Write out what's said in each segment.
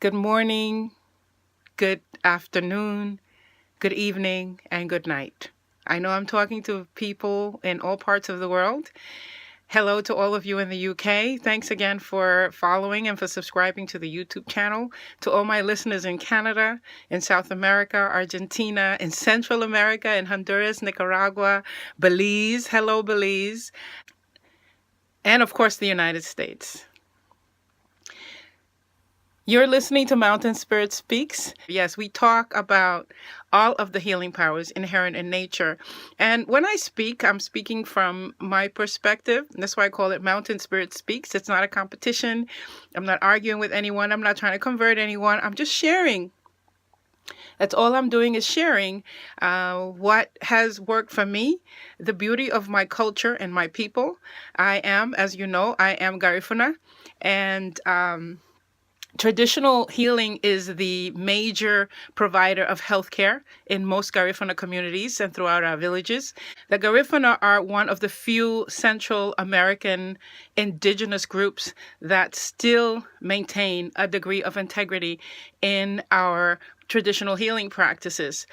Good morning, good afternoon, good evening, and good night. I know I'm talking to people in all parts of the world. Hello to all of you in the UK. Thanks again for following and for subscribing to the YouTube channel. To all my listeners in Canada, in South America, Argentina, in Central America, in Honduras, Nicaragua, Belize. Hello, Belize. And of course, the United States. You're listening to Mountain Spirit Speaks. Yes, we talk about all of the healing powers inherent in nature. And when I speak, I'm speaking from my perspective. That's why I call it Mountain Spirit Speaks. It's not a competition. I'm not arguing with anyone. I'm not trying to convert anyone. I'm just sharing. That's all I'm doing is sharing what has worked for me, the beauty of my culture and my people. I am, as you know, I am Garifuna. And traditional healing is the major provider of healthcare in most Garifuna communities and throughout our villages. The Garifuna are one of the few Central American indigenous groups that still maintain a degree of integrity in our traditional healing practices.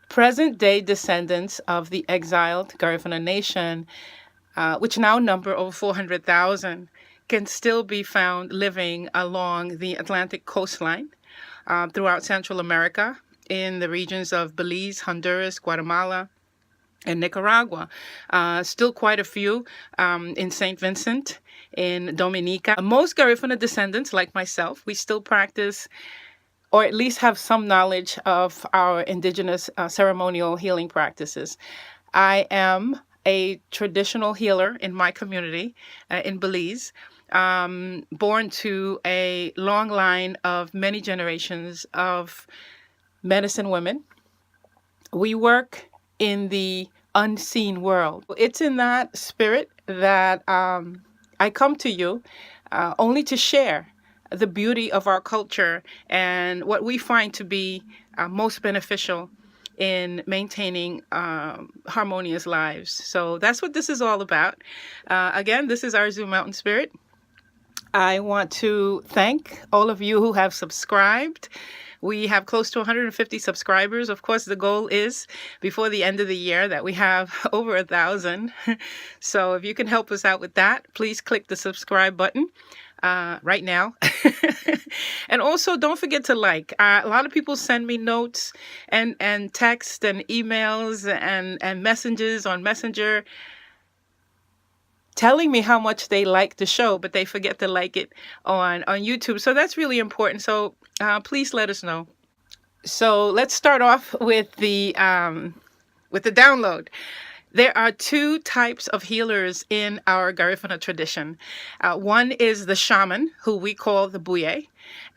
Present-day descendants of the exiled Garifuna nation, which now number over 400,000, can still be found living along the Atlantic coastline throughout Central America in the regions of Belize, Honduras, Guatemala, and Nicaragua. Still quite a few in St. Vincent, in Dominica. Most Garifuna descendants, like myself, we still practice or at least have some knowledge of our indigenous ceremonial healing practices. I am a traditional healer in my community in Belize. Born to a long line of many generations of medicine women. We work in the unseen world. It's in that spirit that I come to you only to share the beauty of our culture and what we find to be most beneficial in maintaining harmonious lives. So that's what this is all about. Again, this is Arzu Mountain Spirit. I want to thank all of you who have subscribed. We have close to 150 subscribers. Of course, the goal is before the end of the year that we have over 1,000. So if you can help us out with that, please click the subscribe button right now. And also don't forget to like. A lot of people send me notes and text and emails and messages on Messenger telling me how much they like the show, but they forget to like it on YouTube. So that's really important. So please let us know. So let's start off with the download. There are two types of healers in our Garifuna tradition. One is the shaman, who we call the buye,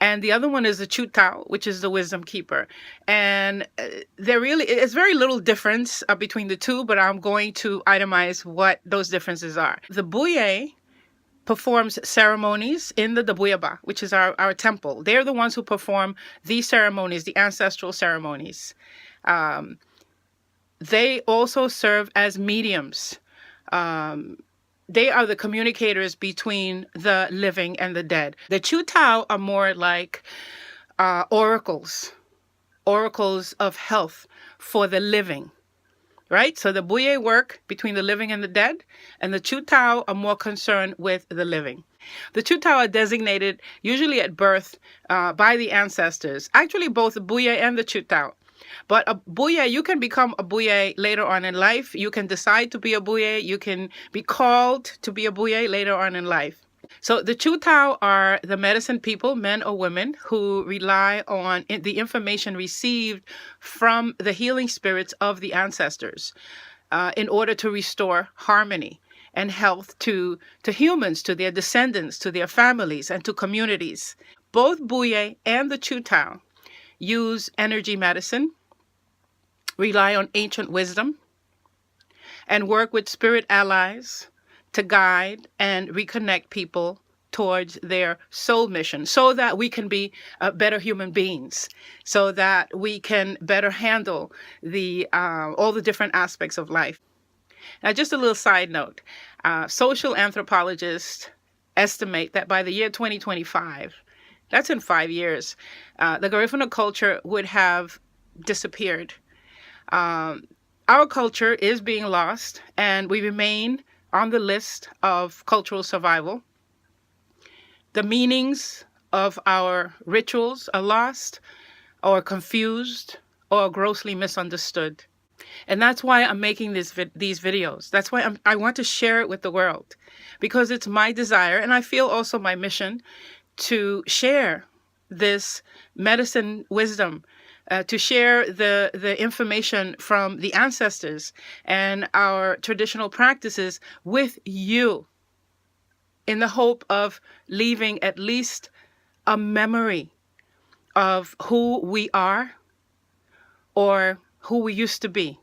and the other one is the chutao, which is the wisdom keeper. And there really is very little difference between the two, but I'm going to itemize what those differences are. The buye performs ceremonies in the Dabuyaba, which is our temple. They're the ones who perform these ceremonies, the ancestral ceremonies. They also serve as mediums. They are the communicators between the living and the dead. The Chutao are more like oracles of health for the living, right? So the Buye work between the living and the dead, and the Chutao are more concerned with the living. The Chutao are designated usually at birth by the ancestors. Actually, both the Buye and the Chutao. But a buye, you can become a buye later on in life. You can decide to be a buye. You can be called to be a buye later on in life. So the Chutao are the medicine people, men or women, who rely on the information received from the healing spirits of the ancestors in order to restore harmony and health to humans, to their descendants, to their families, and to communities. Both buye and the Chutao use energy medicine, rely on ancient wisdom, and work with spirit allies to guide and reconnect people towards their soul mission so that we can be better human beings, so that we can better handle all the different aspects of life. Now, just a little side note. Social anthropologists estimate that by the year 2025, That's in 5 years. The Garifuna culture would have disappeared. Our culture is being lost, and we remain on the list of cultural survival. The meanings of our rituals are lost, or confused, or grossly misunderstood. And that's why I'm making these videos. That's why I want to share it with the world, because it's my desire, and I feel also my mission, to share this medicine wisdom, to share the information from the ancestors and our traditional practices with you, in the hope of leaving at least a memory of who we are or who we used to be.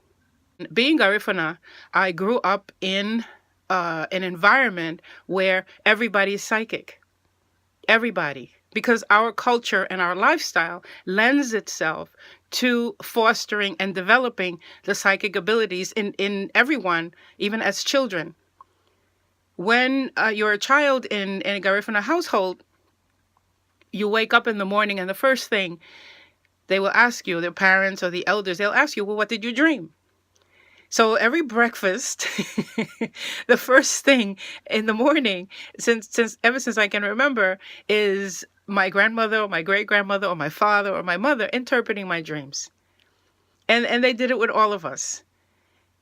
Being Garifuna, I grew up in an environment where everybody is psychic. Everybody. Because our culture and our lifestyle lends itself to fostering and developing the psychic abilities in everyone, even as children. When you're a child in a Garifuna household, you wake up in the morning and the first thing they will ask you, their parents or the elders, they'll ask you, well, what did you dream? So every breakfast, the first thing in the morning, ever since I can remember, is my grandmother or my great-grandmother or my father or my mother interpreting my dreams. And they did it with all of us.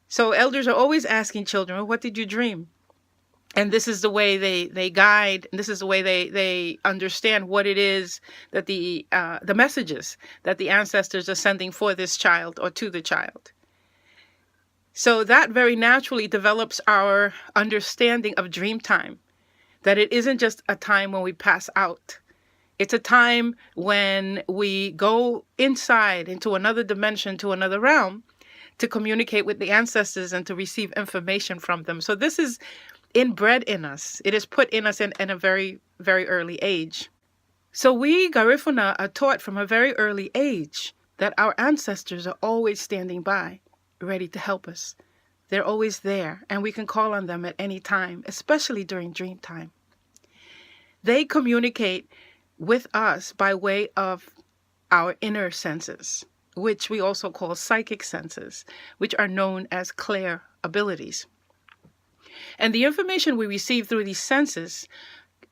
So elders are always asking children, well, what did you dream? And this is the way they guide, and this is the way they understand what it is that the messages that the ancestors are sending for this child or to the child. So that very naturally develops our understanding of dream time, that it isn't just a time when we pass out. It's a time when we go inside into another dimension, to another realm, to communicate with the ancestors and to receive information from them. So this is inbred in us. It is put in us in a very, very early age. So we Garifuna are taught from a very early age that our ancestors are always standing by, ready to help us. They're always there, and we can call on them at any time, especially during dream time. They communicate with us by way of our inner senses, which we also call psychic senses, which are known as clair abilities. And the information we receive through these senses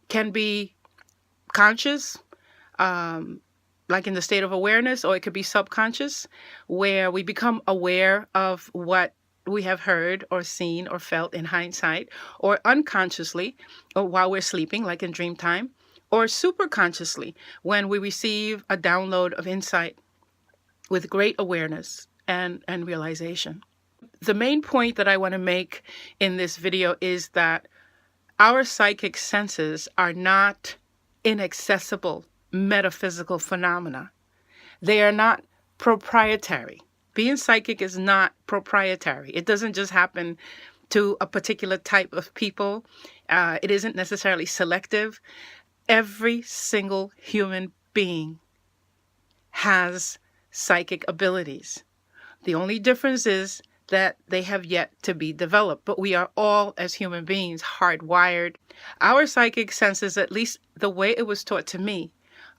can be conscious, like in the state of awareness, or it could be subconscious, where we become aware of what we have heard or seen or felt in hindsight, or unconsciously, or while we're sleeping, like in dream time, or superconsciously, when we receive a download of insight with great awareness and realization. The main point that I want to make in this video is that our psychic senses are not inaccessible metaphysical phenomena. They are not proprietary. Being psychic is not proprietary. It doesn't just happen to a particular type of people. It isn't necessarily selective. Every single human being has psychic abilities. The only difference is that they have yet to be developed, but we are all, as human beings, hardwired. Our psychic senses, at least the way it was taught to me,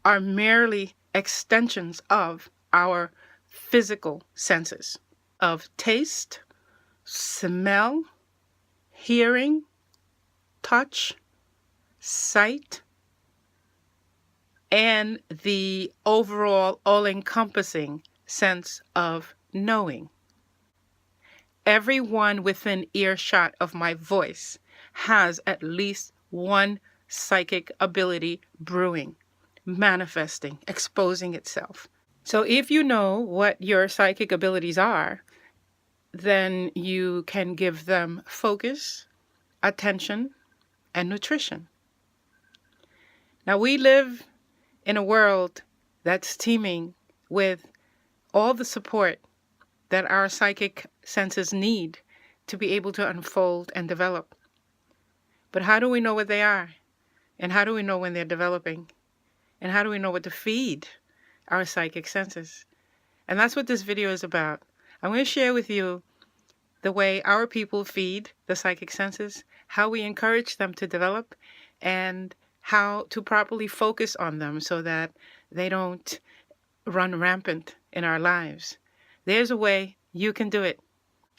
are merely extensions of our physical senses of taste, smell, hearing, touch, sight, and the overall all-encompassing sense of knowing. Everyone within earshot of my voice has at least one psychic ability brewing, manifesting, exposing itself. So if you know what your psychic abilities are, then you can give them focus, attention, and nutrition. Now we live in a world that's teeming with all the support that our psychic senses need to be able to unfold and develop. But how do we know what they are? And how do we know when they're developing? And how do we know what to feed our psychic senses? And that's what this video is about. I'm going to share with you the way our people feed the psychic senses, how we encourage them to develop, and how to properly focus on them so that they don't run rampant in our lives. There's a way you can do it.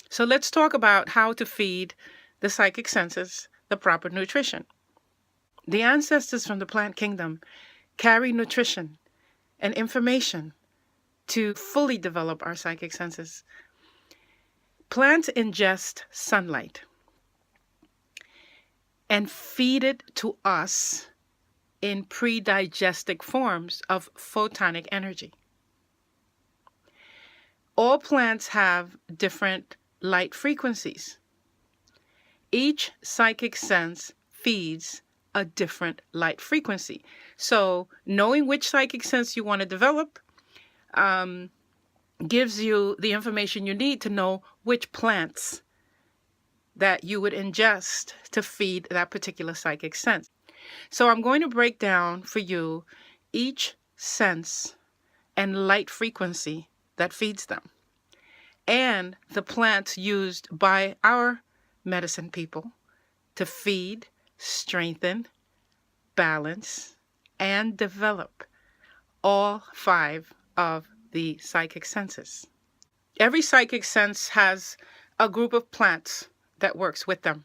So let's talk about how to feed the psychic senses the proper nutrition. The ancestors from the plant kingdom carry nutrition and information to fully develop our psychic senses. Plants ingest sunlight and feed it to us in pre-digestic forms of photonic energy. All plants have different light frequencies. Each psychic sense feeds a different light frequency. So knowing which psychic sense you want to develop gives you the information you need to know which plants that you would ingest to feed that particular psychic sense. So I'm going to break down for you each sense and light frequency that feeds them, and the plants used by our medicine people to feed, strengthen, balance, and develop all 5 of the psychic senses. Every psychic sense has a group of plants that works with them.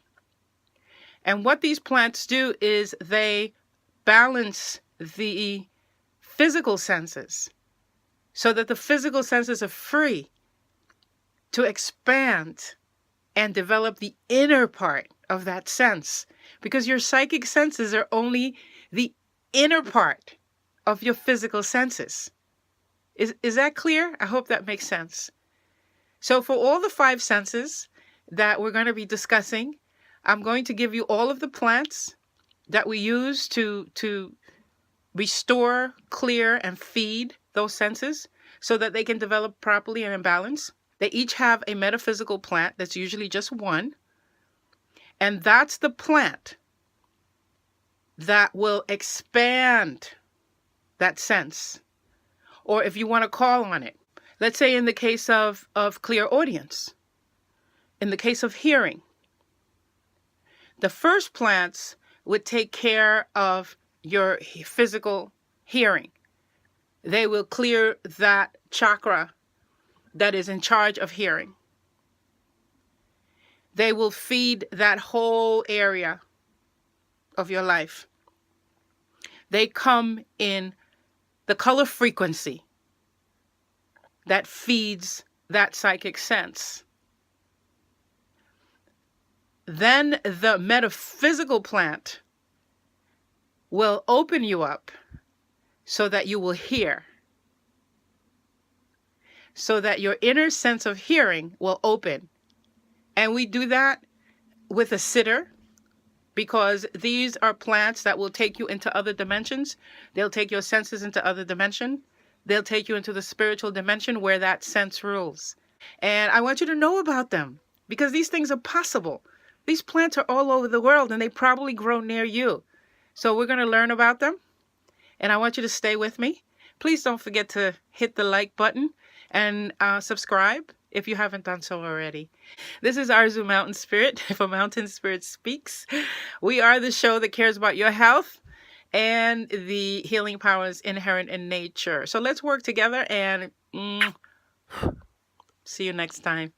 And what these plants do is they balance the physical senses so that the physical senses are free to expand and develop the inner part of that sense. Because your psychic senses are only the inner part of your physical senses. Is that clear? I hope that makes sense. So for all the 5 senses that we're going to be discussing, I'm going to give you all of the plants that we use to restore, clear, and feed those senses so that they can develop properly and in balance. They each have a metaphysical plant that's usually just one. And that's the plant that will expand that sense. Or if you want to call on it. Let's say in the case of clairaudience, in the case of hearing, the first plants would take care of your physical hearing. They will clear that chakra that is in charge of hearing. They will feed that whole area of your life. They come in the color frequency that feeds that psychic sense. Then the metaphysical plant will open you up so that you will hear, so that your inner sense of hearing will open. And we do that with a sitter, because these are plants that will take you into other dimensions. They'll take your senses into other dimension. They'll take you into the spiritual dimension where that sense rules. And I want you to know about them, because these things are possible. These plants are all over the world, and they probably grow near you. So we're going to learn about them, and I want you to stay with me. Please don't forget to hit the like button and subscribe if you haven't done so already. This is Arzu Mountain Spirit for Mountain Spirit Speaks. We are the show that cares about your health and the healing powers inherent in nature. So let's work together and see you next time.